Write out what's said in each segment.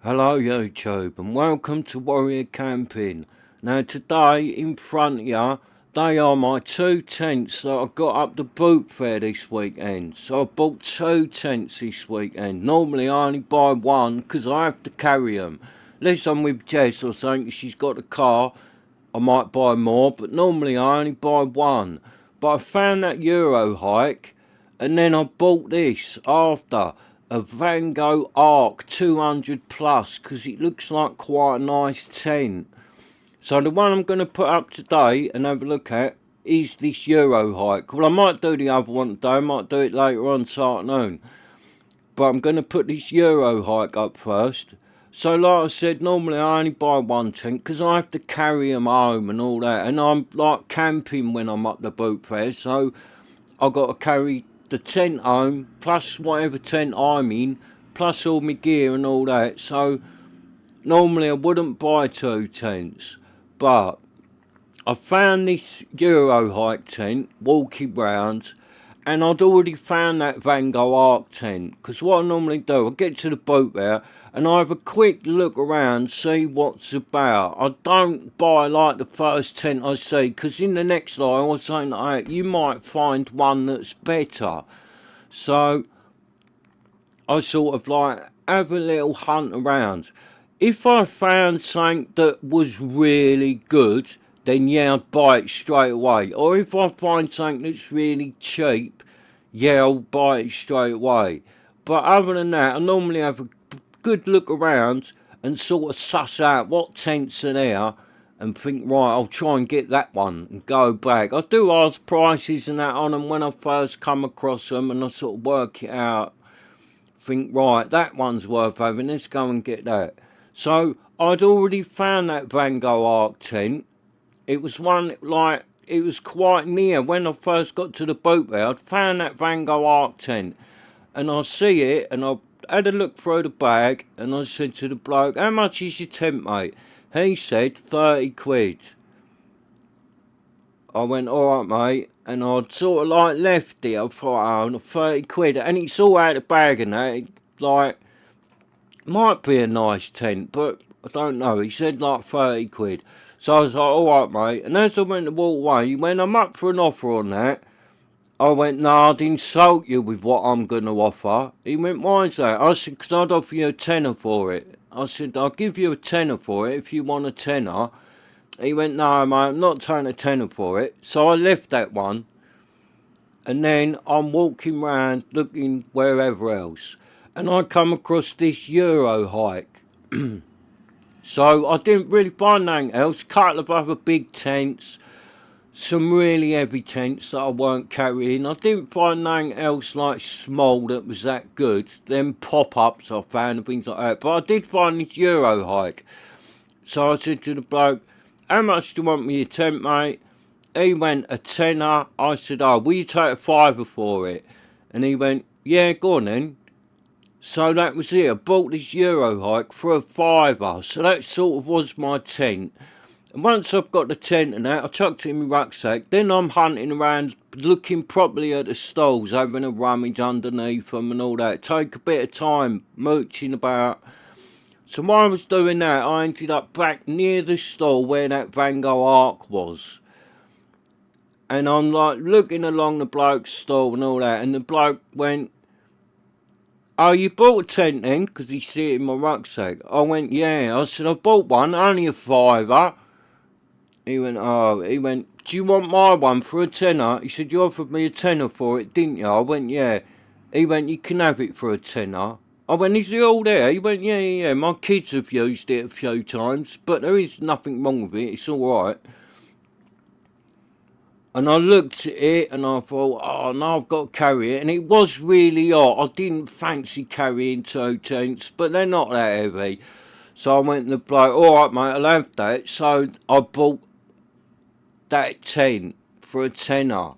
Hello YouTube and welcome to Warrior Camping. Now today in front of you, they are my two tents that I got up the Bootfair this weekend. So I bought two tents this weekend. Normally I only buy one because I have to carry them. Unless I'm with Jess or something, she's got a car, I might buy more, but normally I only buy one. But I found that Eurohike and then I bought this after, a Van Gogh Arc 200 plus, because it looks like quite a nice tent. So the one I'm going to put up today and have a look at is this Eurohike. Well, I might do the other one today, I might do it later on this afternoon. But I'm going to put this Eurohike up first. So like I said, normally I only buy one tent because I have to carry them home and all that. And I'm like camping when I'm up the Bootfair, so I've got to carry the tent home, plus whatever tent I'm in, plus all my gear and all that. So normally I wouldn't buy two tents, but I found this Eurohike tent walking round, and I'd already found that Van Gogh Arc tent, because what I normally do, I get to the boat there and I have a quick look around, see what's about. I don't buy like the first tent I see, because in the next line or something like that, you might find one that's better. So I sort of like have a little hunt around. If I found something that was really good, then yeah, I'd buy it straight away. Or if I find something that's really cheap, yeah, I'll buy it straight away. But other than that, I normally have a good look around and sort of suss out what tents are there and think, right, I'll try and get that one and go back. I do ask prices and that on them when I first come across them, and I sort of work it out. Think, right, that one's worth having, let's go and get that. So I'd already found that Van Gogh Arc tent. It was one, like, it was quite near when I first got to the boat there. I'd found that Van Gogh Arc tent, and I see it, and I had a look through the bag, and I said to the bloke, how much is your tent, mate? He said 30 quid. I went, alright mate, and I'd sort of like left it. I thought, oh, 30 quid, and it's all out of the bag and that. Like, might be a nice tent, but I don't know. He said like 30 quid. So I was like, alright mate, and as I went to walk away, when I'm up for an offer on that, I went, no, I'd insult you with what I'm going to offer. He went, why's that? I said, because I'd offer you a tenner for it. I said, I'll give you a tenner for it if you want a tenner. He went, no, mate, I'm not taking a tenner for it. So I left that one. And then I'm walking round looking wherever else. And I come across this Eurohike. So I didn't really find anything else. Couple of other big tents. Some really heavy tents that I weren't carrying. I didn't find nothing else like small that was that good. Them pop-ups I found and things like that. But I did find this Eurohike. So I said to the bloke, how much do you want me your tent, mate? He went, a tenner. I said, oh, will you take a fiver for it? And he went, yeah, go on then. So that was it. I bought this Eurohike for a fiver. So that sort of was my tent. And once I've got the tent and that, I chucked it in my rucksack. Then I'm hunting around, looking properly at the stalls, having a rummage underneath them and all that. Take a bit of time, mooching about. So while I was doing that, I ended up back near the stall where that Van Gogh Arc was. And I'm like looking along the bloke's stall and all that. And the bloke went, oh, you bought a tent then? Because he see it in my rucksack. I went, yeah. I said, I bought one, only a fiver. He went, oh, he went, do you want my one for a tenner? He said, you offered me a tenner for it, didn't you? I went, yeah. He went, you can have it for a tenner. I went, is it all there? He went, yeah, yeah, yeah. My kids have used it a few times, but there is nothing wrong with it. It's all right. And I looked at it and I thought, oh no, I've got to carry it. And it was really hot. I didn't fancy carrying two tents, but they're not that heavy. So I went to the bloke, alright mate, I'll have that. So I bought that tent for a tenner.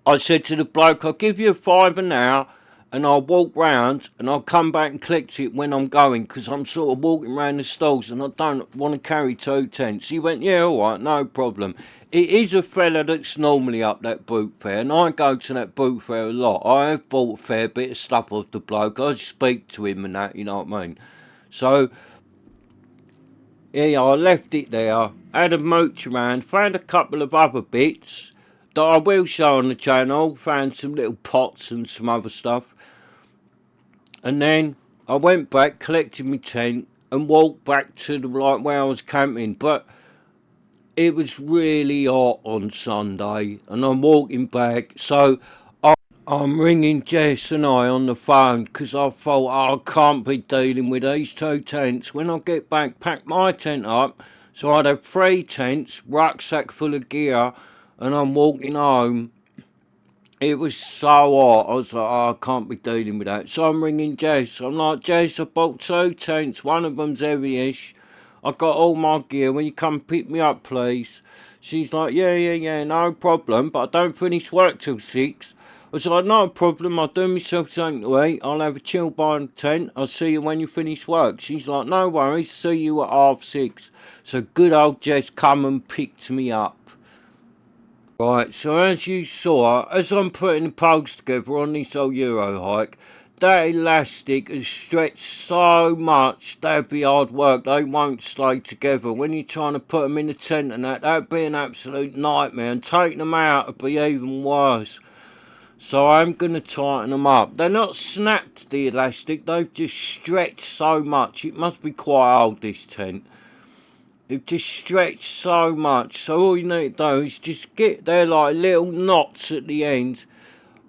I said to the bloke, I'll give you a fiver now and I'll walk round and I'll come back and collect it when I'm going, because I'm sort of walking round the stalls and I don't want to carry two tents. He went, yeah, alright, no problem. It is a fella that's normally up that Bootfair, and I go to that Bootfair a lot. I have bought a fair bit of stuff off the bloke. I speak to him and that, you know what I mean? So yeah, I left it there, had a mooch around, found a couple of other bits that I will show on the channel, found some little pots and some other stuff. And then I went back, collected my tent and walked back to the where I was camping. But it was really hot on Sunday and I'm walking back, so I'm ringing Jess and I on the phone because I thought, oh, I can't be dealing with these two tents. When I get back, pack my tent up. So I'd have 3 tents, rucksack full of gear, and I'm walking home. It was so hot. I was like, oh, I can't be dealing with that. So I'm ringing Jess. I'm like, Jess, I bought 2 tents. One of them's heavy-ish. I got all my gear. Will you come pick me up, please? She's like, yeah, no problem. But I don't finish work till 6. I was like, not a problem. I'll do myself something to eat. I'll have a chill by the tent. I'll see you when you finish work. She's like, no worries. See you at 6:30. So good old Jess come and picked me up. Right, so as you saw, as I'm putting the poles together on this old Eurohike, that elastic is stretched so much, that'd be hard work, they won't stay together. When you're trying to put them in the tent and that'd be an absolute nightmare, and taking them out would be even worse. So I'm going to tighten them up. They're not snapped, the elastic, they've just stretched so much. It must be quite old, this tent. They've just stretched so much, so all you need to do is just get there like little knots at the end.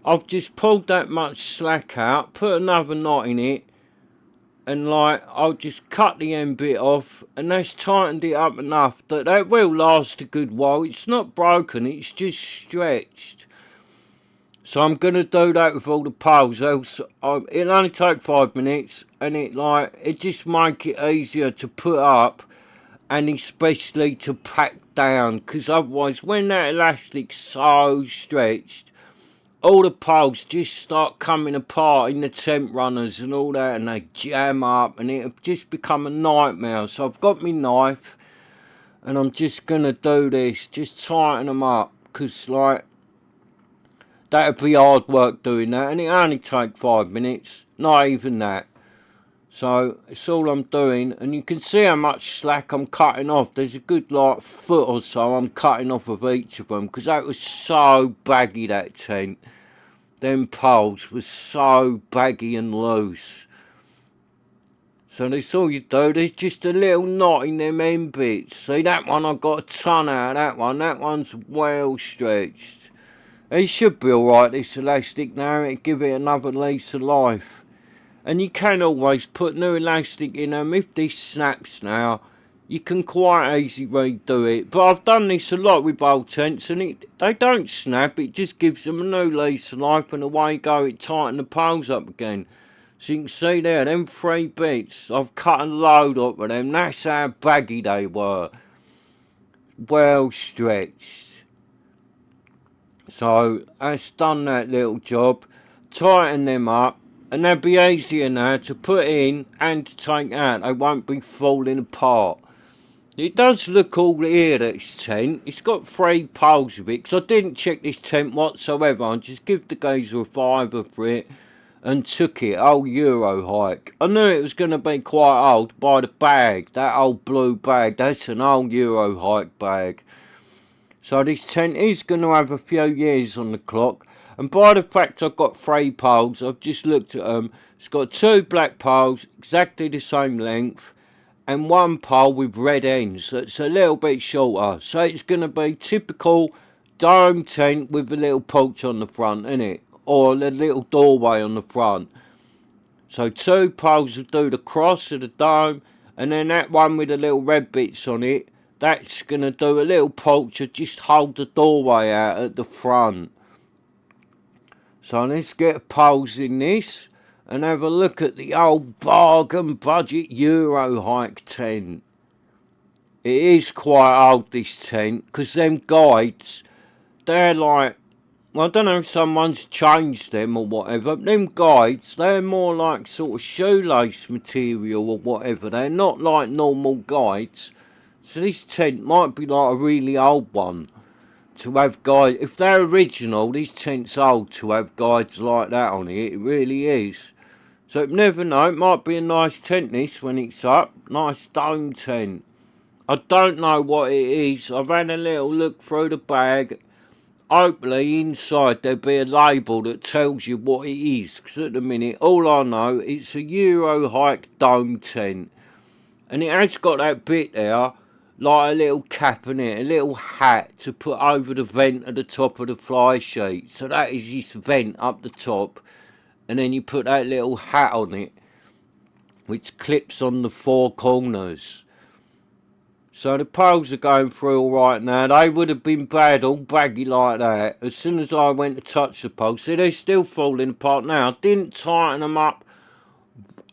I've just pulled that much slack out, put another knot in it, and like I'll just cut the end bit off, and that's tightened it up enough that that will last a good while. It's not broken, it's just stretched. So I'm going to do that with all the poles, else it'll only take 5 minutes, and it just make it easier to put up, and especially to pack down, because otherwise when that elastic's so stretched, all the poles just start coming apart in the tent runners and all that, and they jam up and it'll just become a nightmare. So I've got my knife and I'm just going to do this, just tighten them up, because like that'd be hard work doing that, and it only take 5 minutes, not even that. So it's all I'm doing, and you can see how much slack I'm cutting off. There's a good like foot or so I'm cutting off of each of them, because that was so baggy, that tent. Them poles was so baggy and loose. So that's all you do. There's just a little knot in them end bits. See, that one I got a ton out of that one. That one's well stretched. It should be alright, this elastic now. It'll give it another lease of life. And you can always put new elastic in them. If this snaps now, you can quite easily redo it. But I've done this a lot with old tents, and they don't snap. It just gives them a new lease of life, and away you go, it tightens the poles up again. So you can see there, them 3 bits, I've cut a load up of them. That's how baggy they were. Well stretched. So that's done that little job. Tighten them up. And they'll be easier now to put in and to take out. They won't be falling apart. It does look all here, this tent. It's got 3 poles of it, because I didn't check this tent whatsoever. I just give the geezer a fiver for it and took it. Old Eurohike. I knew it was going to be quite old by the bag. That old blue bag. That's an old Eurohike bag. So this tent is going to have a few years on the clock. And by the fact I've got 3 poles, I've just looked at them. It's got 2 black poles, exactly the same length, and 1 pole with red ends. So it's a little bit shorter. So it's going to be typical dome tent with a little porch on the front, innit? Or a little doorway on the front. So 2 poles will do the cross of the dome, and then that one with the little red bits on it, that's going to do a little porch to just hold the doorway out at the front. So let's get poles in this and have a look at the old bargain budget Eurohike tent. It is quite old, this tent, because them guides, they're like, well, I don't know if someone's changed them or whatever. Them guides, they're more like sort of shoelace material or whatever. They're not like normal guides. So this tent might be like a really old one. To have guides, if they're original, this tent's old to have guides like that on it. It really is. So you never know, it might be a nice tent this when it's up. Nice dome tent. I don't know what it is. I've had a little look through the bag. Hopefully inside there'll be a label that tells you what it is. Because at the minute, all I know, it's a Eurohike dome tent. And it has got that bit there, like a little cap in it, a little hat to put over the vent at the top of the fly sheet. So that is this vent up the top. And then you put that little hat on it, which clips on the four corners. So the poles are going through all right now. They would have been bad, all baggy like that. As soon as I went to touch the poles, see, they're still falling apart now. I didn't tighten them up,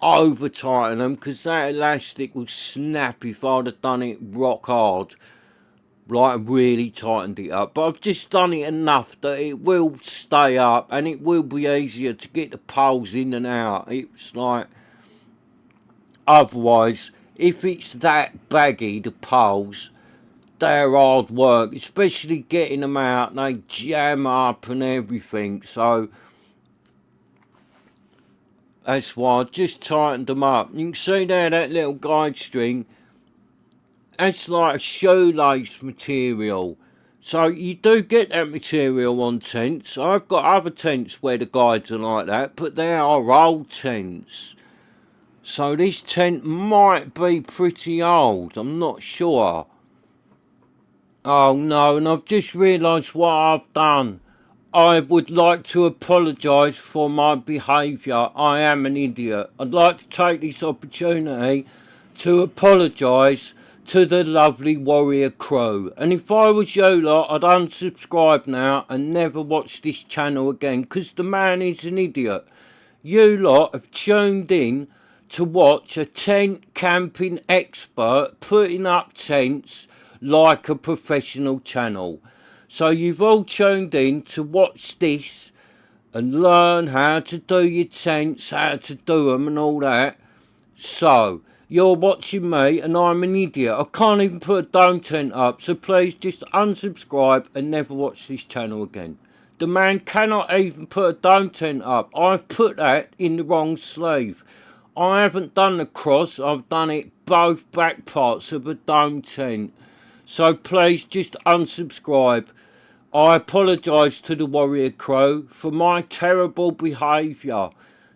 over tighten them, because that elastic would snap if I'd have done it rock hard. Like, really tightened it up. But I've just done it enough that it will stay up, and it will be easier to get the poles in and out. It's like, otherwise, if it's that baggy, the poles, they're hard work, especially getting them out. They jam up and everything. So that's why I just tightened them up. You can see there that little guide string. That's like a shoelace material. So you do get that material on tents. I've got other tents where the guides are like that, but they are old tents. So this tent might be pretty old. I'm not sure. Oh no, and I've just realised what I've done. I would like to apologise for my behaviour. I am an idiot. I'd like to take this opportunity to apologise to the lovely warrior crew. And if I was you lot, I'd unsubscribe now and never watch this channel again, because the man is an idiot. You lot have tuned in to watch a tent camping expert putting up tents like a professional channel. So you've all tuned in to watch this and learn how to do your tents, how to do them and all that. So you're watching me and I'm an idiot. I can't even put a dome tent up. So please just unsubscribe and never watch this channel again. The man cannot even put a dome tent up. I've put that in the wrong sleeve. I haven't done the cross. I've done it both back parts of a dome tent. So please just unsubscribe. I apologise to the warrior crew for my terrible behaviour.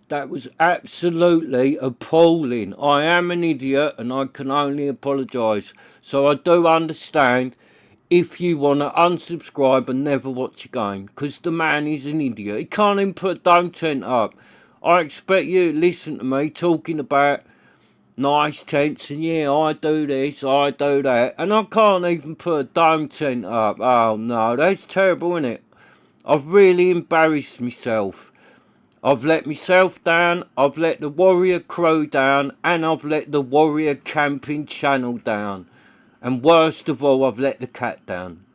That was absolutely appalling. I am an idiot and I can only apologise. So I do understand if you want to unsubscribe and never watch again, because the man is an idiot. He can't even put a dome tent up. I expect you to listen to me talking about nice tents and yeah, I do this, I do that, and I can't even put a dome tent up. Oh no, that's terrible, isn't it? I've really embarrassed myself. I've let myself down, I've let the warrior crew down, and I've let the warrior camping channel down. And worst of all, I've let the cat down.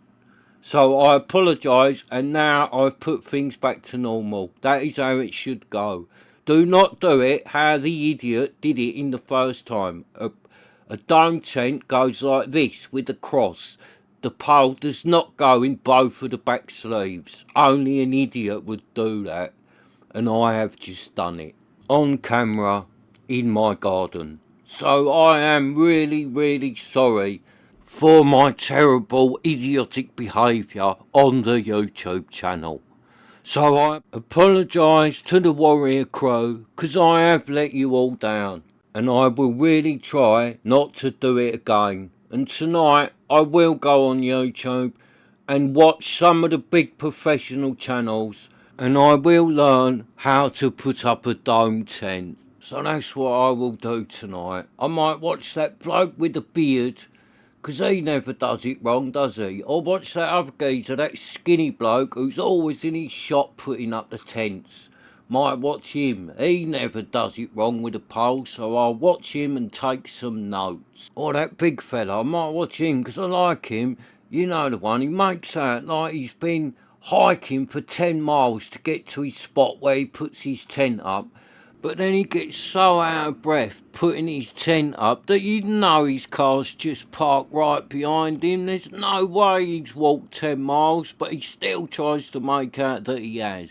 So I apologise, and now I've put things back to normal. That is how it should go. Do not do it how the idiot did it in the first time. A dome tent goes like this with a cross. The pole does not go in both of the back sleeves. Only an idiot would do that. And I have just done it. On camera, in my garden. So I am really, really sorry for my terrible, idiotic behaviour on the YouTube channel. So I apologise to the warrior crew, because I have let you all down. And I will really try not to do it again. And tonight I will go on YouTube and watch some of the big professional channels, and I will learn how to put up a dome tent. So that's what I will do tonight. I might watch that bloke with the beard, because he never does it wrong, does he? Or watch that other geezer, that skinny bloke who's always in his shop putting up the tents. Might watch him. He never does it wrong with the pole, so I'll watch him and take some notes. Or that big fella, I might watch him because I like him. You know the one, he makes out like he's been hiking for 10 miles to get to his spot where he puts his tent up. But then he gets so out of breath putting his tent up that you know his car's just parked right behind him. There's no way he's walked 10 miles, but he still tries to make out that he has.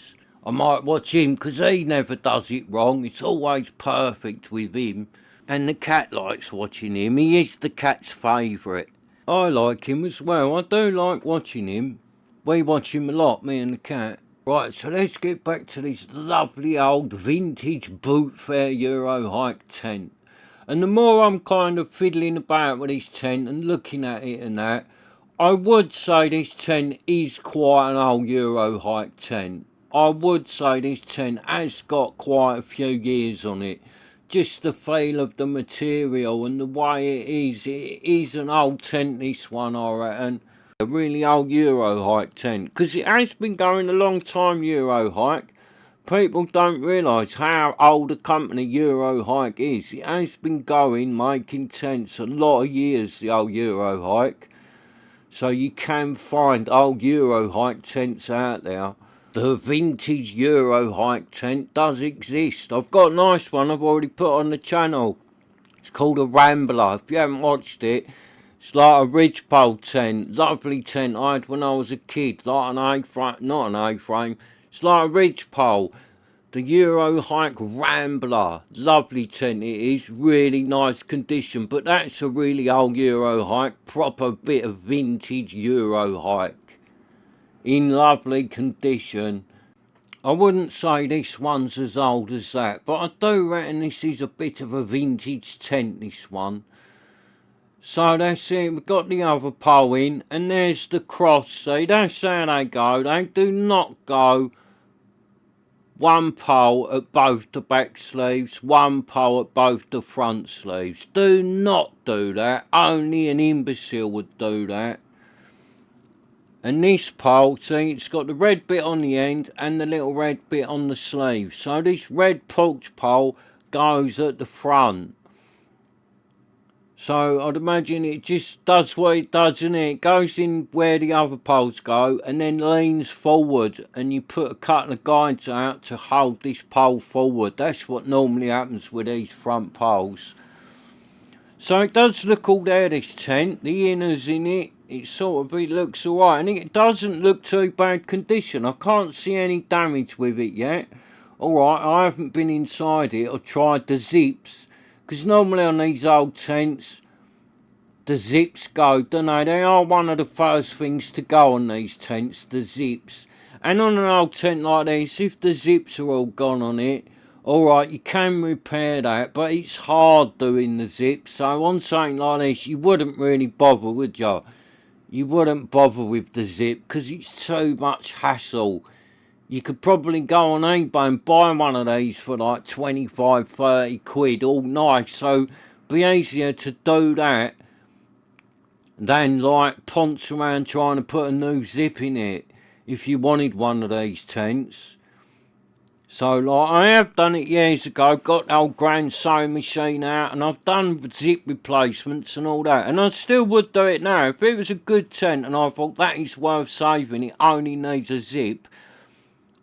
I might watch him because he never does it wrong. It's always perfect with him. And the cat likes watching him. He is the cat's favourite. I like him as well. I do like watching him. We watch him a lot, me and the cat. Right, so let's get back to this lovely old vintage Bootfair Eurohike tent. And the more I'm kind of fiddling about with this tent and looking at it and that, I would say this tent is quite an old Eurohike tent. I would say this tent has got quite a few years on it. Just the feel of the material and the way it is an old tent, this one, I reckon. A really old Eurohike tent, because it has been going a long time, Eurohike. People don't realise how old a company Eurohike is. It has been going, making tents a lot of years, the old Eurohike. So you can find old Eurohike tents out there. The vintage Eurohike tent does exist. I've got a nice one I've already put on the channel. It's called a Rambler. If you haven't watched it, it's like a ridgepole tent. Lovely tent I had when I was a kid. Like an A-frame, not an A-frame. It's like a ridgepole. The Eurohike Rambler. Lovely tent it is. Really nice condition. But that's a really old Eurohike. Proper bit of vintage Eurohike. In lovely condition. I wouldn't say this one's as old as that, but I do reckon this is a bit of a vintage tent, this one. So that's it, we've got the other pole in, and there's the cross. See, that's how they go. They do not go one pole at both the back sleeves, one pole at both the front sleeves. Do not do that. Only an imbecile would do that. And this pole, see, it's got the red bit on the end and the little red bit on the sleeve. So this red porch pole goes at the front. So I'd imagine it just does what it does, innit? It goes in where the other poles go and then leans forward, and you put a couple of guides out to hold this pole forward. That's what normally happens with these front poles. So it does look all there, this tent. The inner's in it. It looks alright. And it doesn't look too bad condition. I can't see any damage with it yet. Alright, I haven't been inside it or tried the zips. Because normally on these old tents, the zips go, don't they? They are one of the first things to go on these tents, the zips. And on an old tent like this, if the zips are all gone on it, alright, you can repair that, but it's hard doing the zips. So on something like this, you wouldn't really bother, would you? You wouldn't bother with the zip, because it's too much hassle. You could probably go on eBay and buy one of these for like 25, 30 quid, all nice. So be easier to do that than like ponce around trying to put a new zip in it if you wanted one of these tents. So like, I have done it years ago, got the old grand sewing machine out, and I've done zip replacements and all that, and I still would do it now. If it was a good tent and I thought that is worth saving, it only needs a zip,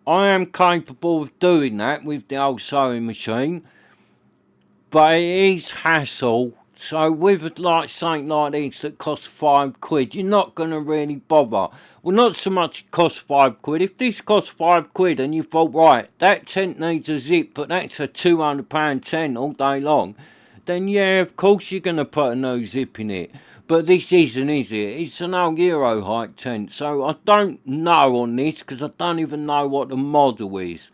I am capable of doing that with the old sewing machine, but it is hassle. So with like something like this that costs £5, you're not going to really bother. Well, not so much it costs £5. If this costs £5 and you thought, right, that tent needs a zip, but that's a £200 tent all day long, then yeah, of course you're going to put a new zip in it. But this isn't, is it? It's an old Eurohike tent, so I don't know on this, because I don't even know what the model is.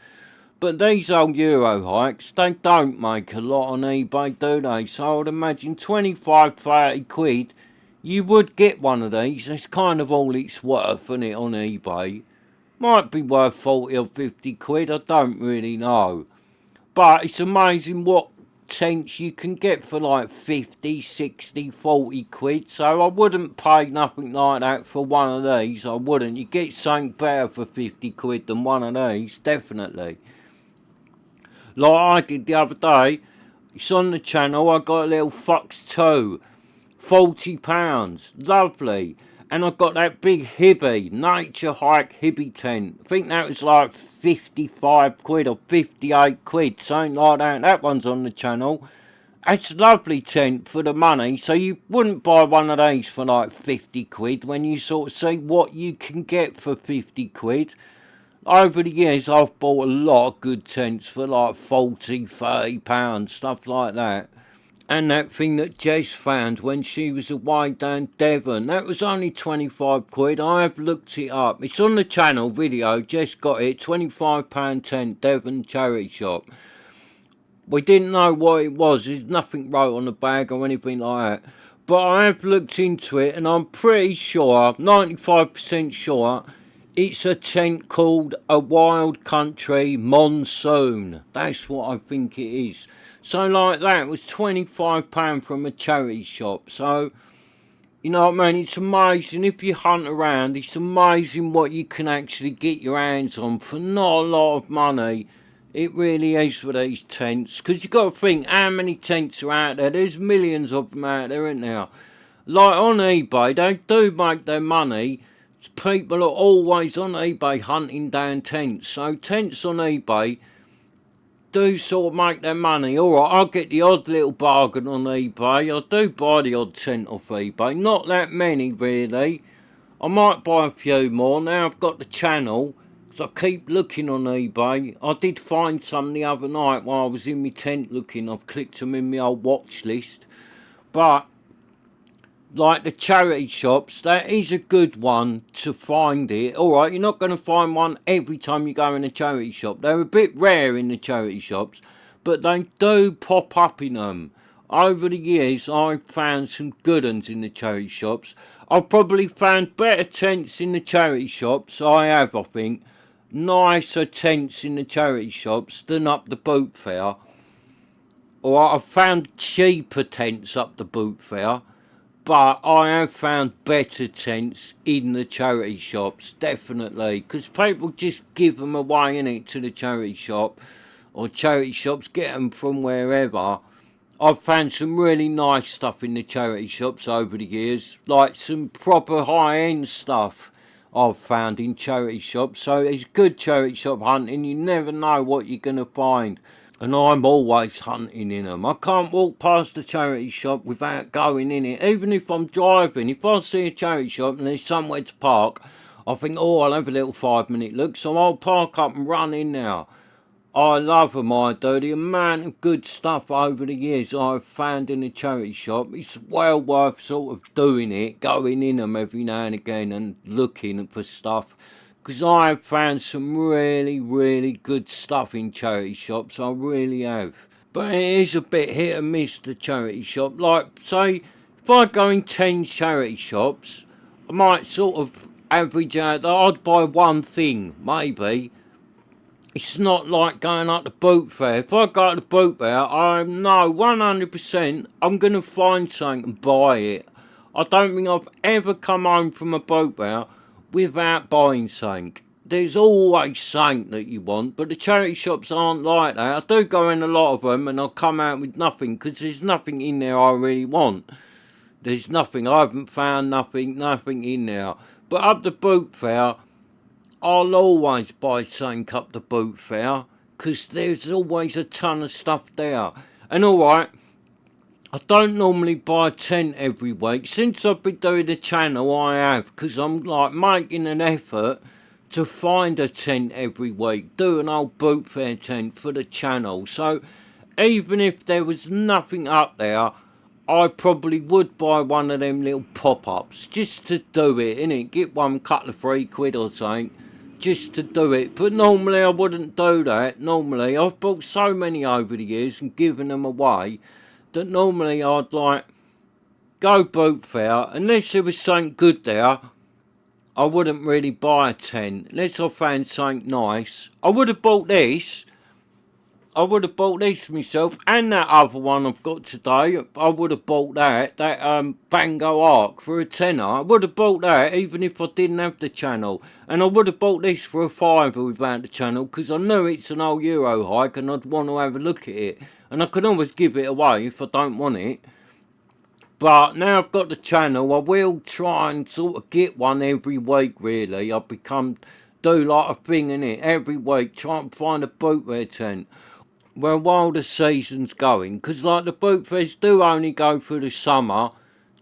But these old Eurohikes, they don't make a lot on eBay, do they? So I would imagine 25, 30 quid, you would get one of these. That's kind of all it's worth, isn't it, on eBay? Might be worth 40 or 50 quid, I don't really know. But it's amazing what tents you can get for like 50, 60, 40 quid. So I wouldn't pay nothing like that for one of these. I wouldn't. You get something better for 50 quid than one of these, definitely. Like I did the other day, it's on the channel, I got a little Fox 2, £40, lovely. And I got that big Hibby, Nature Hike Hibby tent. I think that was like 55 quid or 58 quid, something like that. That one's on the channel. It's a lovely tent for the money, so you wouldn't buy one of these for like 50 quid when you sort of see what you can get for 50 quid. Over the years, I've bought a lot of good tents for like 40, £30, stuff like that. And that thing that Jess found when she was away down Devon, that was only 25 quid. I have looked it up. It's on the channel video. Jess got it. £25 tent, Devon charity shop. We didn't know what it was. There's nothing wrote on the bag or anything like that. But I have looked into it and I'm pretty sure, 95% sure, it's a tent called a Wild Country Monsoon. That's what I think it is. So like that was £25 from a charity shop. So, you know what I mean? It's amazing if you hunt around. It's amazing what you can actually get your hands on for not a lot of money. It really is for these tents. Because you've got to think how many tents are out there. There's millions of them out there, isn't there? Like on eBay, they do make their money. People are always on eBay hunting down tents. So tents on eBay do sort of make their money. Alright, I'll get the odd little bargain on eBay. I do buy the odd tent off eBay. Not that many, really. I might buy a few more. Now I've got the channel, because I keep looking on eBay. I did find some the other night while I was in my tent looking. I've clicked them in my old watch list. But like the charity shops, that is a good one to find it. Alright, you're not going to find one every time you go in a charity shop. They're a bit rare in the charity shops, but they do pop up in them. Over the years, I've found some good ones in the charity shops. I've probably found better tents in the charity shops, I have, I think. Nicer tents in the charity shops than up the Bootfair. Or I've found cheaper tents up the Bootfair. But I have found better tents in the charity shops, definitely. Because people just give them away, innit, to the charity shop. Or charity shops get them from wherever. I've found some really nice stuff in the charity shops over the years. Like some proper high-end stuff I've found in charity shops. So it's good charity shop hunting. You never know what you're going to find. And I'm always hunting in them. I can't walk past a charity shop without going in it. Even if I'm driving, if I see a charity shop and there's somewhere to park, I think, oh, I'll have a little 5-minute look. So I'll park up and run in now. I love them, I do. The amount of good stuff over the years I've found in a charity shop, it's well worth sort of doing it, going in them every now and again and looking for stuff. Because I've found some really, really good stuff in charity shops, I really have. But it is a bit hit and miss, the charity shop. Like, say, if I go in 10 charity shops, I might sort of average out that I'd buy one thing, maybe. It's not like going up to Bootfair. If I go to the Bootfair, I know 100% I'm going to find something and buy it. I don't think I've ever come home from a Bootfair without buying something. There's always something that you want, but the charity shops aren't like that. I do go in a lot of them and I'll come out with nothing because there's nothing in there I really want. There's nothing. I haven't found nothing in there. But up the Bootfair, I'll always buy something up the Bootfair because there's always a ton of stuff there. And alright, I don't normally buy a tent every week. Since I've been doing the channel, I have, because I'm like making an effort to find a tent every week. Do an old Bootfair tent for the channel. So even if there was nothing up there, I probably would buy one of them little pop-ups just to do it, innit? Get one couple of £3 or something just to do it. But normally I wouldn't do that. Normally I've bought so many over the years and given them away that normally I'd like go Bootfair, unless there was something good there. I wouldn't really buy a tent unless I found something nice. I would have bought this. I would have bought this myself, and that other one I've got today. I would have bought that Bango Arc for a tenner. I would have bought that even if I didn't have the channel. And I would have bought this for a £5 without the channel, because I know it's an old Eurohike and I'd want to have a look at it. And I can always give it away if I don't want it. But now I've got the channel, I will try and sort of get one every week, really. I've do like a thing in it every week, try and find a Bootfair tent. Well, while the season's going, because like the Bootfairs do only go through the summer,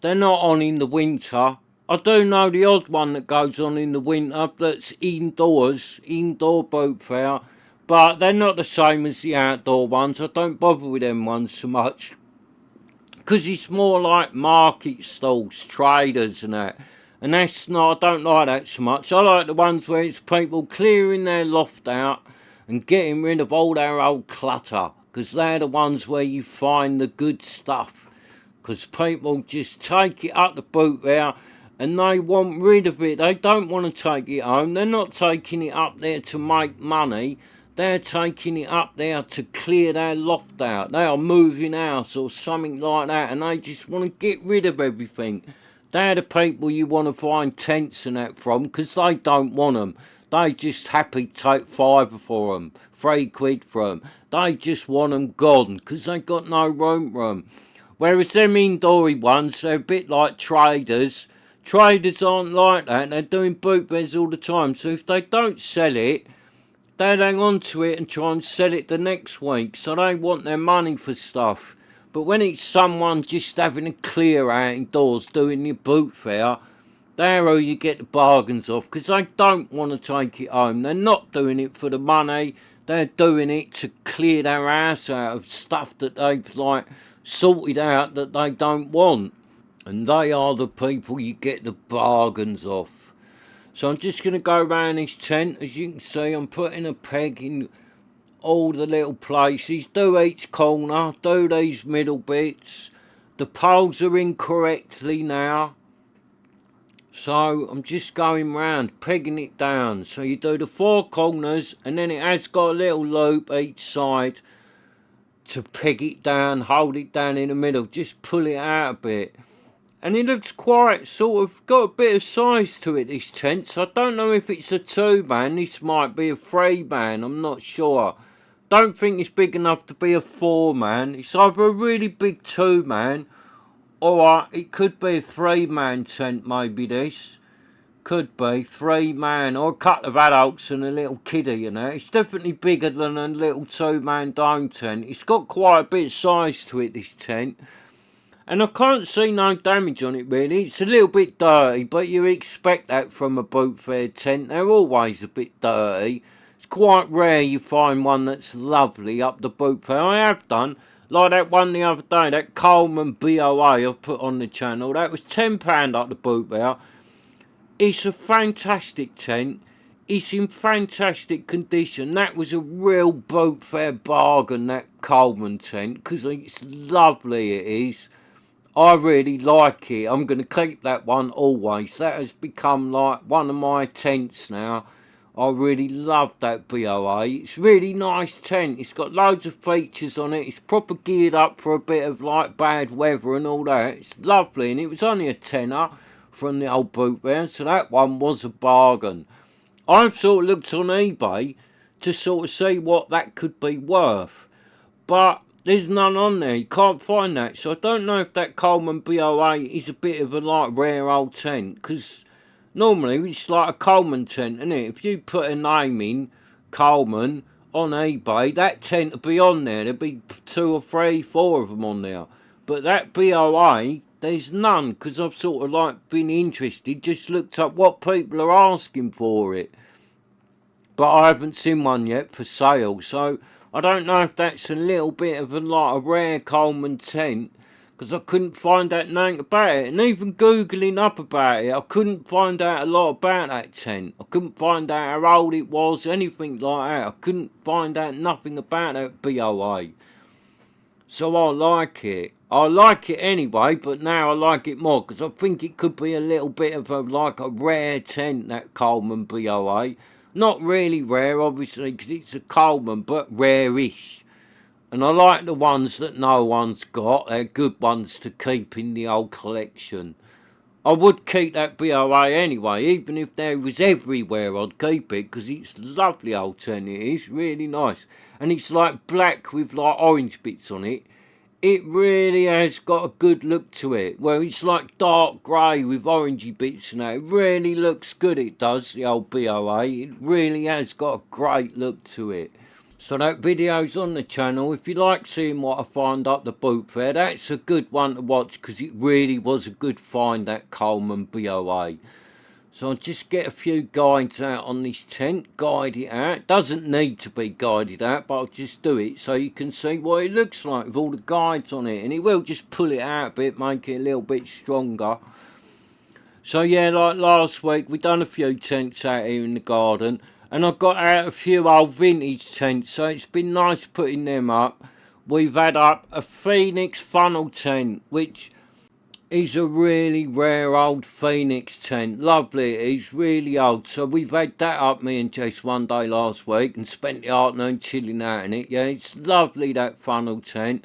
they're not on in the winter. I do know the odd one that goes on in the winter that's indoors, indoor boot fair, but they're not the same as the outdoor ones. I don't bother with them ones so much because it's more like market stalls, traders and that. And that's not, I don't like that so much. I like the ones where it's people clearing their loft out and getting rid of all their old clutter, because they're the ones where you find the good stuff. Because people just take it up the boot there and they want rid of it. They don't want to take it home. They're not taking it up there to make money. They're taking it up there to clear their loft out. They are moving house or something like that, and they just want to get rid of everything. They're the people you want to find tents and that from, because they don't want them. They just happy to take £5 for them, £3 for them. They just want them gone, because they got no room for them. Whereas them indoory ones, they're a bit like traders. Traders aren't like that. They're doing boot beds all the time. So if they don't sell it, they'll hang on to it and try and sell it the next week. So they want their money for stuff. But when it's someone just having a clear out indoors doing your boot fair, they're who you get the bargains off, because they don't want to take it home. They're not doing it for the money. They're doing it to clear their house out of stuff that they've like sorted out that they don't want. And they are the people you get the bargains off. So I'm just going to go around this tent. As you can see, I'm putting a peg in all the little places. Do each corner. Do these middle bits. The poles are in correctly now. So I'm just going round, pegging it down. So you do the 4 corners, and then it has got a little loop each side to peg it down, hold it down in the middle. Just pull it out a bit. And it looks quite sort of got a bit of size to it, this tent. So I don't know if it's a 2-man. This might be a 3-man. I'm not sure. Don't think it's big enough to be a 4-man. It's either a really big 2-man, or it could be a 3-man tent, maybe this. Could be 3-man, or a couple of adults and a little kiddie, you know. It's definitely bigger than a little 2-man dome tent. It's got quite a bit of size to it, this tent. And I can't see no damage on it, really. It's a little bit dirty, but you expect that from a Bootfair tent. They're always a bit dirty. It's quite rare you find one that's lovely up the Bootfair. I have done, like that one the other day, that Coleman BOA I've put on the channel. That was £10 up the Bootfair. It's a fantastic tent. It's in fantastic condition. That was a real Bootfair bargain, that Coleman tent, because it's lovely, it is. I really like it. I'm going to keep that one always. That has become like one of my tents now. I really love that BOA. It's a really nice tent. It's got loads of features on it. It's proper geared up for a bit of like bad weather and all that. It's lovely, and it was only a tenner from the old Bootfair, so that one was a bargain. I've sort of looked on eBay to sort of see what that could be worth, but there's none on there. You can't find that. So I don't know if that Coleman BOA is a bit of a like rare old tent, because normally it's like a Coleman tent, isn't it? If you put a name in Coleman on eBay, that tent would be on there. There'd be 2 or 3, 4 of them on there. But that BOA, there's none, because I've sort of like been interested, just looked up what people are asking for it. But I haven't seen one yet for sale, so I don't know if that's a little bit of a like a rare Coleman tent, because I couldn't find out nothing about it. And even googling up about it, I couldn't find out a lot about that tent. I couldn't find out how old it was, anything like that. I couldn't find out nothing about that BOA. So I like it. I like it anyway, but now I like it more, because I think it could be a little bit of a like a rare tent, that Coleman BOA. Not really rare, obviously, because it's a Coleman, but rare-ish. And I like the ones that no one's got. They're good ones to keep in the old collection. I would keep that BOA anyway, even if there was everywhere I'd keep it, because it's lovely old tent, it is, really nice. And it's like black with like orange bits on it. It really has got a good look to it. Well, it's like dark grey with orangey bits and that. It really looks good, it does, the old BOA. It really has got a great look to it. So that video's on the channel. If you like seeing what I find up the Bootfair, that's a good one to watch because it really was a good find, that Coleman BOA. So I'll just get a few guides out on this tent, guide it out. Doesn't need to be guided out, but I'll just do it so you can see what it looks like with all the guides on it. And it will just pull it out a bit, make it a little bit stronger. So yeah, like last week, we done a few tents out here in the garden. And I got out a few old vintage tents, so it's been nice putting them up. We've had up a Phoenix funnel tent, which is a really rare old Phoenix tent. Lovely, it's really old. So we've had that up, me and Jess, one day last week and spent the afternoon chilling out in it. Yeah, it's lovely, that funnel tent.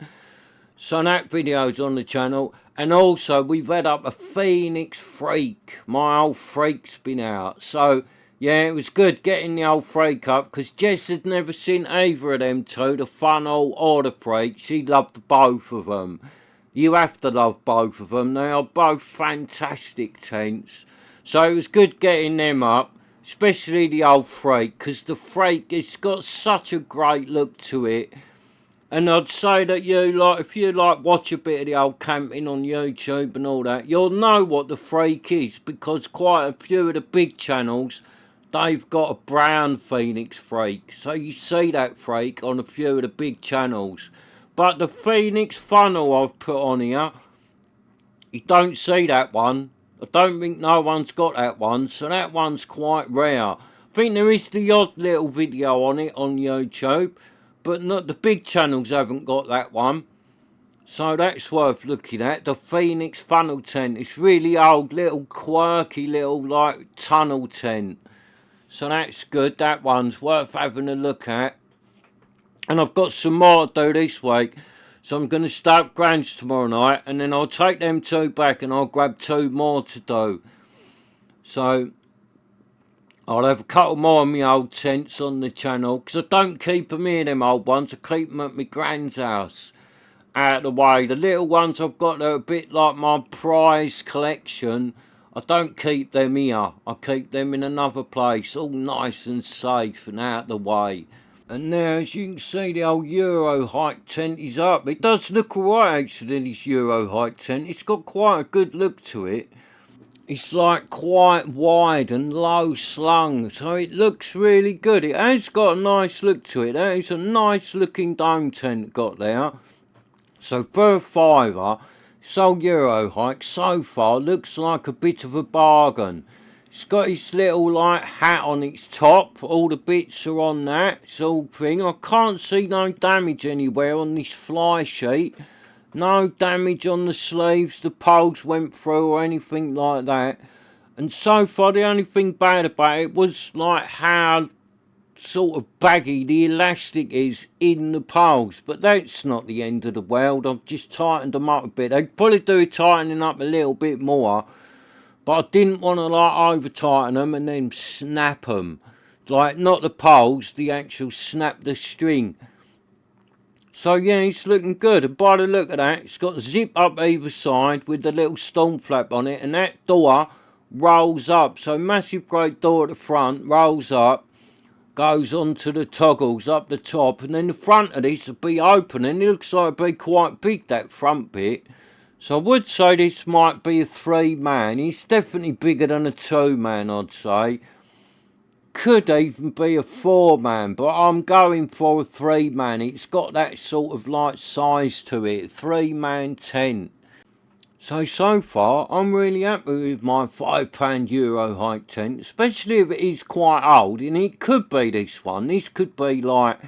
So that video's on the channel. And also we've had up a Phoenix Freak. My old Freak's been out. So yeah, it was good getting the old Freak up because Jess had never seen either of them two, the funnel or the Freak. She loved both of them. You have to love both of them. They are both fantastic tents. So it was good getting them up, especially the old Freak, because the Freak, it's got such a great look to it. And I'd say that if you watch a bit of the old camping on YouTube and all that, you'll know what the Freak is, because quite a few of the big channels, they've got a brown Phoenix Freak. So you see that Freak on a few of the big channels. But the Phoenix funnel I've put on here, you don't see that one. I don't think no one's got that one, so that one's quite rare. I think there is the odd little video on it on YouTube, but not the big channels haven't got that one. So that's worth looking at. The Phoenix funnel tent. It's really old, little quirky little like tunnel tent. So that's good. That one's worth having a look at. And I've got some more to do this week. So I'm going to start Grants tomorrow night. And then I'll take them two back and I'll grab two more to do. So I'll have a couple more of my old tents on the channel. Because I don't keep them here, them old ones. I keep them at my Grand's house. Out of the way. The little ones I've got that are a bit like my prize collection. I don't keep them here. I keep them in another place. All nice and safe and out of the way. And now, as you can see, the old Eurohike tent is up. It does look alright, actually, this Eurohike tent. It's got quite a good look to it. It's like quite wide and low slung, so it looks really good. It has got a nice look to it. That is a nice looking dome tent got there. So for a fiver, this old Eurohike so far looks like a bit of a bargain. It's got its little like hat on its top. All the bits are on that. It's all thing. I can't see no damage anywhere on this fly sheet. No damage on the sleeves. The poles went through or anything like that. And so far the only thing bad about it was like how sort of baggy the elastic is in the poles. But that's not the end of the world. I've just tightened them up a bit. They'd probably do tightening up a little bit more. But I didn't want to like over tighten them and then snap them. Like not the poles, the actual snap the string. So yeah, it's looking good. And by the look of that, it's got a zip up either side with the little storm flap on it. And that door rolls up. So massive great door at the front, rolls up, goes onto the toggles up the top. And then the front of this will be open. And it looks like it'll be quite big, that front bit. So I would say this might be a 3-man. It's definitely bigger than a 2-man, I'd say. Could even be a 4-man, but I'm going for a 3-man. It's got that sort of like size to it. 3-man tent. So far, I'm really happy with my £5 Eurohike tent. Especially if it is quite old. And it could be this one. This could be like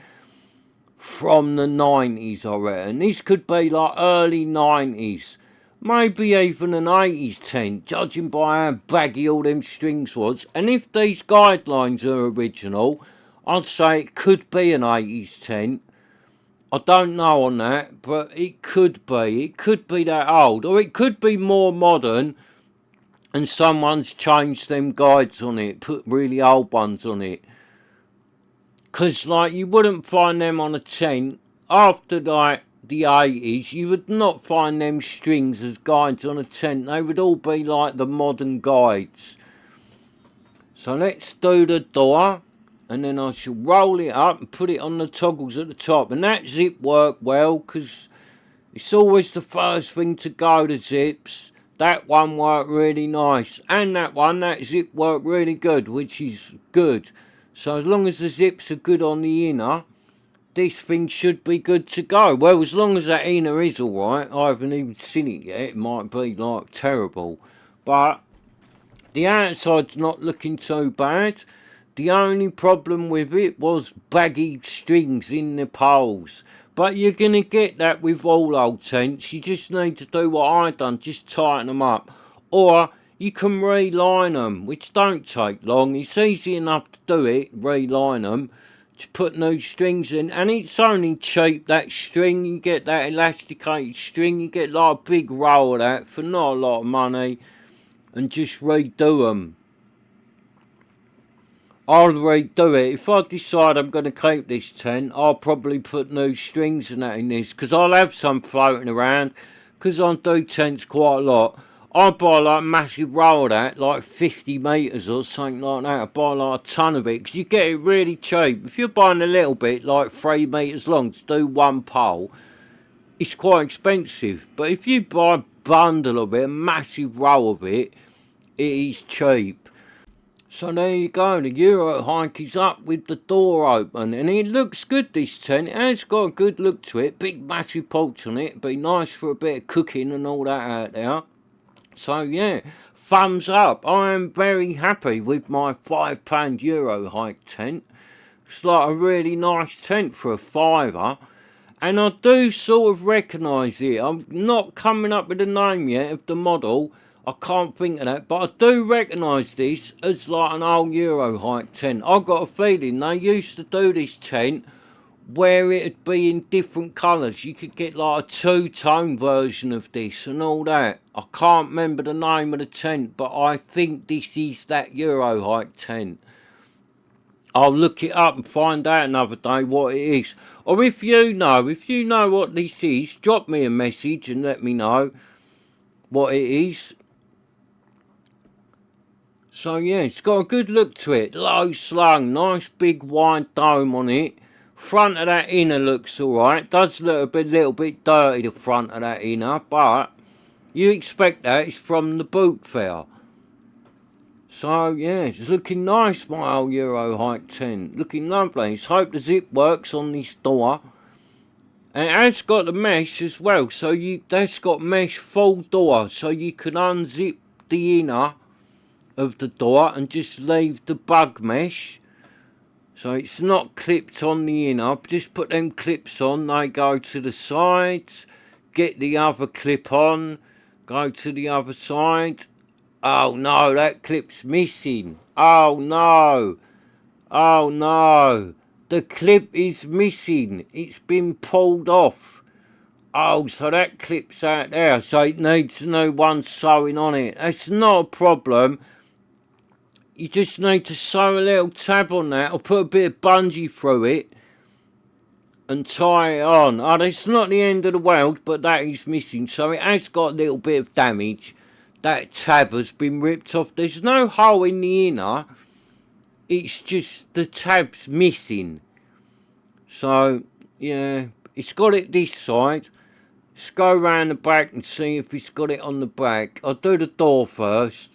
from the 90s, I reckon. This could be like early 90s. Maybe even an 80s tent, judging by how baggy all them strings was. And if these guidelines are original, I'd say it could be an 80s tent. I don't know on that, but it could be. It could be that old. Or it could be more modern and someone's changed them guides on it, put really old ones on it. Because, like, you wouldn't find them on a tent after, like, the 80s. You would not find them strings as guides on a tent. They would all be like the modern guides. So let's do the door. and then I shall roll it up and put it on the toggles at the top, and that zip worked well because it's always the first thing to go, the zips. That one worked really nice, and that zip worked really good, which is good. So as long as the zips are good on the inner, this thing should be good to go. Well, as long as that inner is alright, I haven't even seen it yet, it might be like terrible. But the outside's not looking so bad. The only problem with it was baggy strings in the poles. But you're going to get that with all old tents. You just need to do what I done, just tighten them up. Or you can reline them, which don't take long. It's easy enough to do it, reline them, to put new strings in. And it's only cheap, that string. You get that elasticated string, you get like a big roll of that for not a lot of money. And just redo them. I'll redo it. If I decide I'm going to keep this tent, I'll probably put new strings and that in this, because I'll have some floating around, because I do tents quite a lot. I buy like a massive roll of that, like 50 metres or something like that. I buy like a ton of it, because you get it really cheap. If you're buying a little bit, like 3 metres long, to do one pole, it's quite expensive. But if you buy a bundle of it, a massive roll of it, it is cheap. So there you go, the Eurohike is up with the door open, and it looks good, this tent. It has got a good look to it, big massive porch on it, be nice for a bit of cooking and all that out there. So yeah, thumbs up. I am very happy with my £5 Eurohike tent. It's like a really nice tent for a fiver. And I do sort of recognise it. I'm not coming up with a name yet of the model. I can't think of that. But I do recognise this as like an old Eurohike tent. I've got a feeling they used to do this tent where it'd be in different colours. You could get like a two-tone version of this and all that. I can't remember the name of the tent, but I think this is that Eurohike tent. I'll look it up and find out another day what it is. Or if you know what this is, drop me a message and let me know what it is. So yeah, it's got a good look to it. Low slung, nice big wide dome on it. Front of that inner looks alright. Does look a little bit dirty, the front of that inner, but you expect that, it's from the Bootfair. So yeah, it's looking nice, my old Eurohike tent. Looking lovely. Let's hope the zip works on this door. And it has got the mesh as well, so that's got mesh full door, so you can unzip the inner of the door and just leave the bug mesh. So it's not clipped on the inner. Just put them clips on, they go to the sides. Get the other clip on, go to the other side. Oh no, that clip's missing. Oh no. Oh no. The clip is missing. It's been pulled off. Oh, so that clip's out there. So it needs a new one sewing on it. That's not a problem. You just need to sew a little tab on that or put a bit of bungee through it and tie it on. Oh, that's not the end of the world, but that is missing. So it has got a little bit of damage. That tab has been ripped off. There's no hole in the inner. It's just the tab's missing. So, yeah, it's got it this side. Let's go round the back and see if it's got it on the back. I'll do the door first.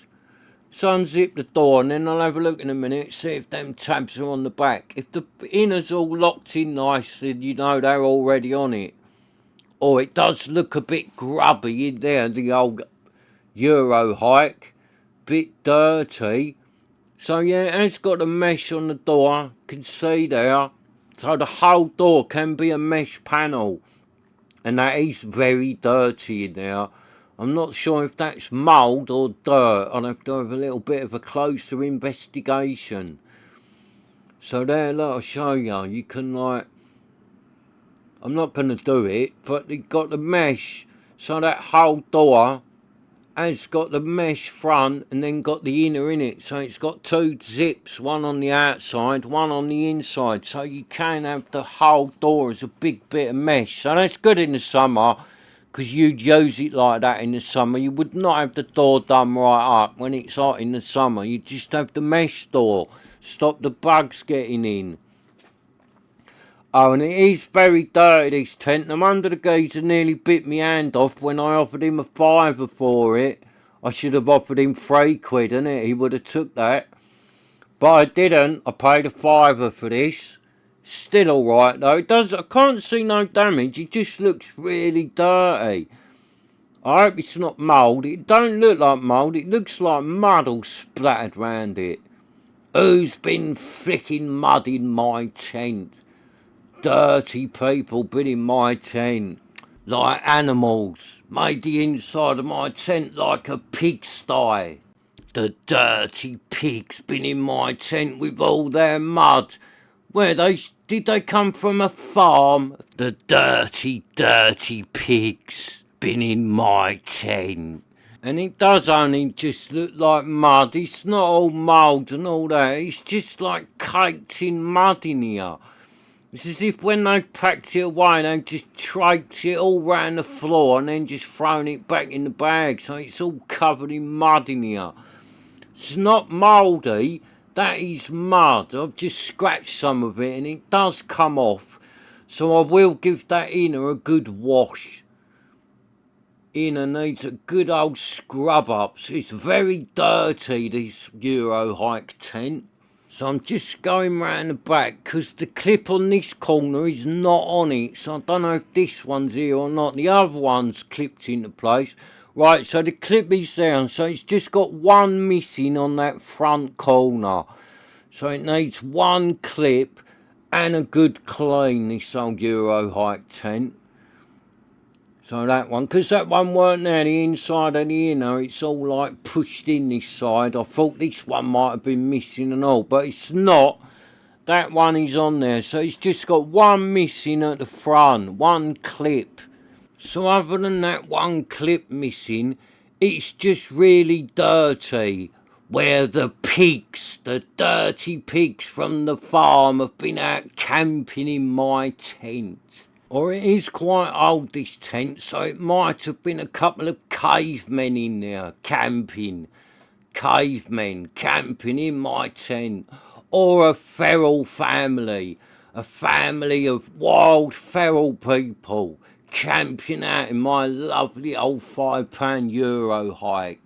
So unzip the door and then I'll have a look in a minute, see if them tabs are on the back. If the inner's all locked in nice, then you know they're already on it. Or it does look a bit grubby in there, the old Eurohike. Bit dirty. So yeah, it has got a mesh on the door, can see there. So the whole door can be a mesh panel. And that is very dirty in there. I'm not sure if that's mould or dirt. I'll have to have a little bit of a closer investigation. So there, look, I'll show you. You can like, I'm not going to do it, but you've got the mesh. So that whole door has got the mesh front and then got the inner in it. So it's got two zips, one on the outside, one on the inside. So you can have the whole door as a big bit of mesh. So that's good in the summer, because you'd use it like that in the summer. You would not have the door done right up when it's hot in the summer. You just have the mesh door. stop the bugs getting in. Oh, and it is very dirty, this tent. The one of the geezer nearly bit me hand off when I offered him a fiver for it. I should have offered him £3, innit? He would have took that. But I didn't. I paid a fiver for this. Still alright though. I can't see no damage. It just looks really dirty. I hope it's not mould. It don't look like mould. It looks like mud all splattered round it. Who's been flicking mud in my tent? Dirty people been in my tent. Like animals. Made the inside of my tent like a pigsty. The dirty pigs been in my tent with all their mud. Did they come from a farm? The dirty, dirty pigs been in my tent. And it does only just look like mud. It's not all mould and all that. It's just like caked in mud in here. It's as if when they packed it away, they just traipsed it all round the floor and then just thrown it back in the bag. So it's all covered in mud in here. It's not mouldy. That is mud. I've just scratched some of it and it does come off. So I will give that inner a good wash. Inner needs a good old scrub up. It's very dirty, this Eurohike tent. So I'm just going round the back because the clip on this corner is not on it. So I don't know if this one's here or not. The other one's clipped into place. Right, so the clip is down. So it's just got one missing on that front corner. So it needs one clip and a good clean, this old Eurohike tent. So that one, because that one weren't there, the inside and the inner, it's all like pushed in this side. I thought this one might have been missing and all, but it's not. That one is on there, so it's just got one missing at the front, one clip. So other than that one clip missing, it's just really dirty. Where the pigs, the dirty pigs from the farm have been out camping in my tent. Or it is quite old, this tent, so it might have been a couple of cavemen in there camping. Cavemen camping in my tent. Or a feral family. A family of wild feral people camping out in my lovely old £5 Eurohike.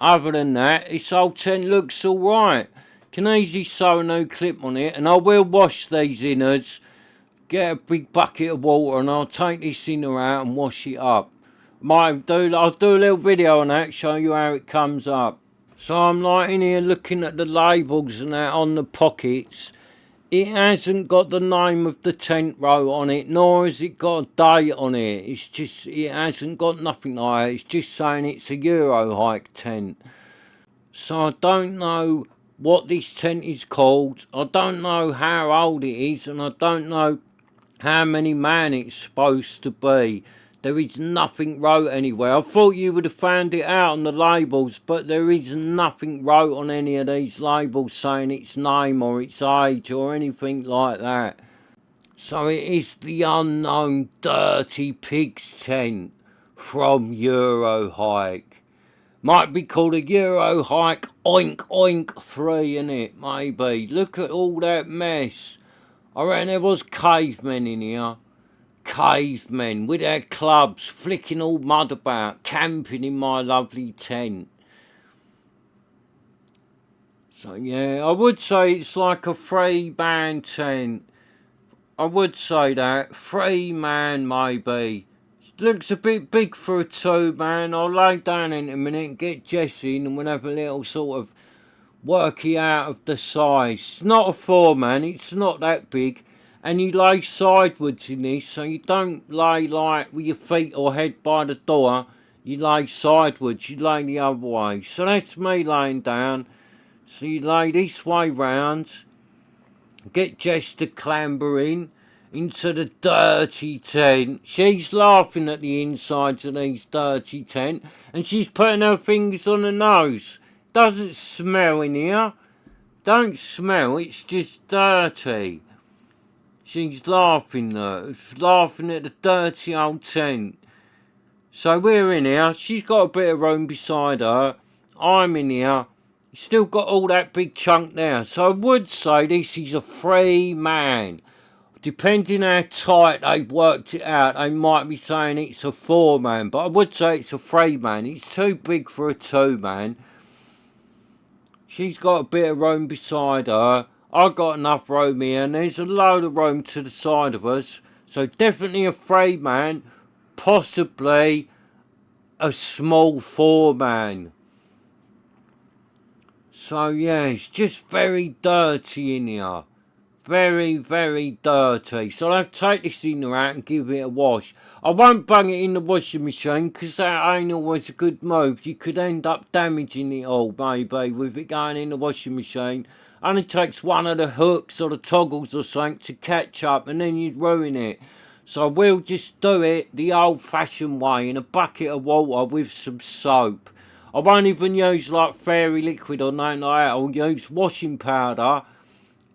Other than that, this old tent looks alright. Can easily sew a new clip on it, and I will wash these innards. Get a big bucket of water and I'll take this inner out and wash it up. I'll do a little video on that, show you how it comes up. So I'm like in here looking at the labels and that on the pockets. It hasn't got the name of the tent wrote on it, nor has it got a date on it. It's just, it hasn't got nothing like it. It's just saying it's a Eurohike tent. So I don't know what this tent is called. I don't know how old it is, and I don't know how many man it's supposed to be. There is nothing wrote anywhere. I thought you would have found it out on the labels, but there is nothing wrote on any of these labels saying its name or its age or anything like that. So it is the unknown dirty pig's tent from Eurohike. Might be called a Eurohike Oink Oink 3, innit? Maybe. Look at all that mess. I reckon there was cavemen in here. Cavemen with their clubs, flicking all mud about, camping in my lovely tent. So yeah, I would say it's like a 3-man tent. I would say that. 3-man maybe. It looks a bit big for a 2-man. I'll lay down in a minute and get Jesse in and we'll have a little sort of working out of the size. It's not a 4-man, it's not that big. And you lay sideways in this, so you don't lay like with your feet or head by the door. You lay sideways, you lay the other way. So that's me laying down. So you lay this way round. Get Jess to clamber in into the dirty tent. She's laughing at the insides of these dirty tent. And she's putting her fingers on her nose. Doesn't smell in here. Don't smell, it's just dirty. She's laughing though, laughing at the dirty old tent. So we're in here, she's got a bit of room beside her. I'm in here, You've still got all that big chunk there. So I would say this is a 3-man. Depending how tight they've worked it out, they might be saying it's a 4-man. But I would say it's a 3-man. It's too big for a 2-man. She's got a bit of room beside her. I've got enough room here, and there's a load of room to the side of us. So definitely a 3-man. Possibly a small 4-man. So yeah, it's just very dirty in here. Very, very dirty. So I'll have to take this in there out and give it a wash. I won't bung it in the washing machine because that ain't always a good move. You could end up damaging it all, maybe, with it going in the washing machine. Only takes one of the hooks or the toggles or something to catch up, and then you'd ruin it. So we'll just do it the old-fashioned way in a bucket of water with some soap. I won't even use like fairy liquid or nothing like that. I'll use washing powder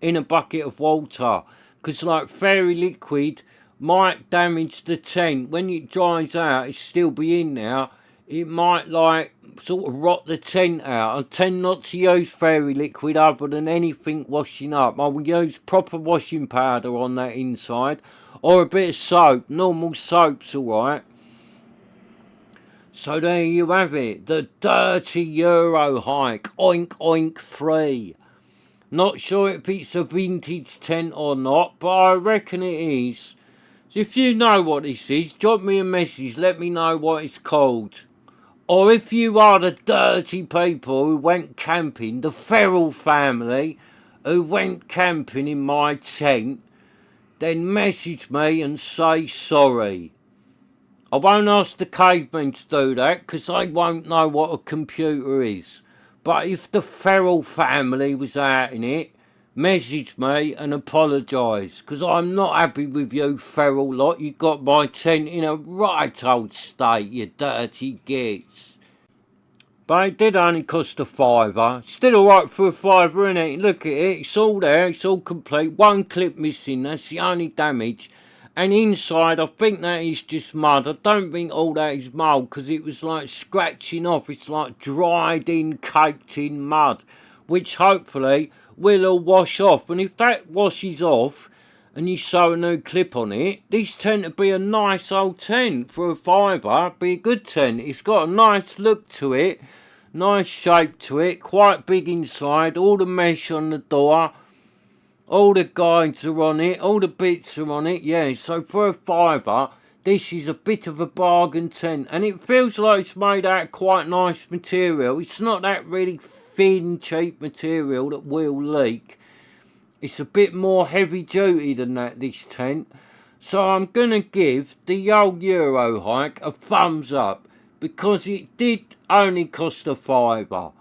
in a bucket of water, because like fairy liquid might damage the tent. When it dries out, it still be in there, it might like sort of rot the tent out. I tend not to use fairy liquid other than anything washing up. I will use proper washing powder on that inside, or a bit of soap. Normal soap's alright. So there you have it, the dirty Eurohike Oink Oink 3. Not sure if it's a vintage tent or not, but I reckon it is. So if you know what this is, drop me a message, let me know what it's called. Or if you are the dirty people who went camping, the feral family who went camping in my tent, then message me and say sorry. I won't ask the cavemen to do that because they won't know what a computer is. But if the feral family was out in it, message me and apologise, because I'm not happy with you feral lot. You got my tent in a right old state, you dirty gits. But it did only cost a £5. Still alright for a £5, innit? Look at it, it's all there, it's all complete. One clip missing, that's the only damage. And inside, I think that is just mud. I don't think all that is mould, because it was like scratching off. It's like dried in, caked in mud, which hopefully will all wash off. And if that washes off, and you sew a new clip on it, this tent would be a nice old tent for a £5. Be a good tent. It's got a nice look to it, nice shape to it, quite big inside, all the mesh on the door, all the guides are on it, all the bits are on it, yeah. So for a £5, this is a bit of a bargain tent, and it feels like it's made out of quite nice material. It's not that really thin, cheap material that will leak. It's a bit more heavy duty than that, this tent. So I'm going to give the old Eurohike a thumbs up, because it did only cost a £5.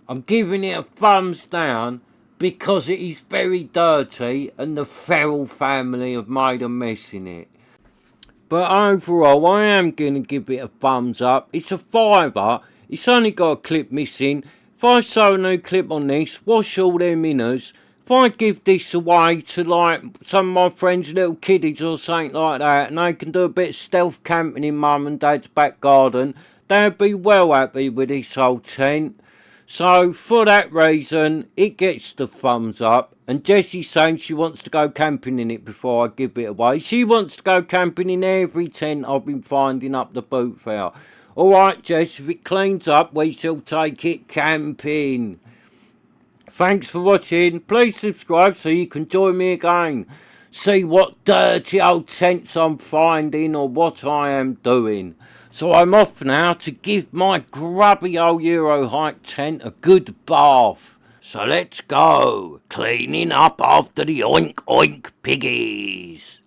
I'm giving it a thumbs down because it is very dirty and the feral family have made a mess in it. But overall, I am going to give it a thumbs up. It's a £5. It's only got a clip missing. If I sew a new clip on this, wash all them inners, if I give this away to like some of my friends' little kiddies or something like that, and they can do a bit of stealth camping in mum and dad's back garden, they'd be well happy with this old tent. So for that reason, it gets the thumbs up. And Jessie's saying she wants to go camping in it before I give it away. She wants to go camping in every tent I've been finding up the Bootfair. Alright Jess, if it cleans up, we shall take it camping. Thanks for watching. Please subscribe so you can join me again. See what dirty old tents I'm finding or what I am doing. So I'm off now to give my grubby old Eurohike tent a good bath. So let's go, cleaning up after the oink oink piggies.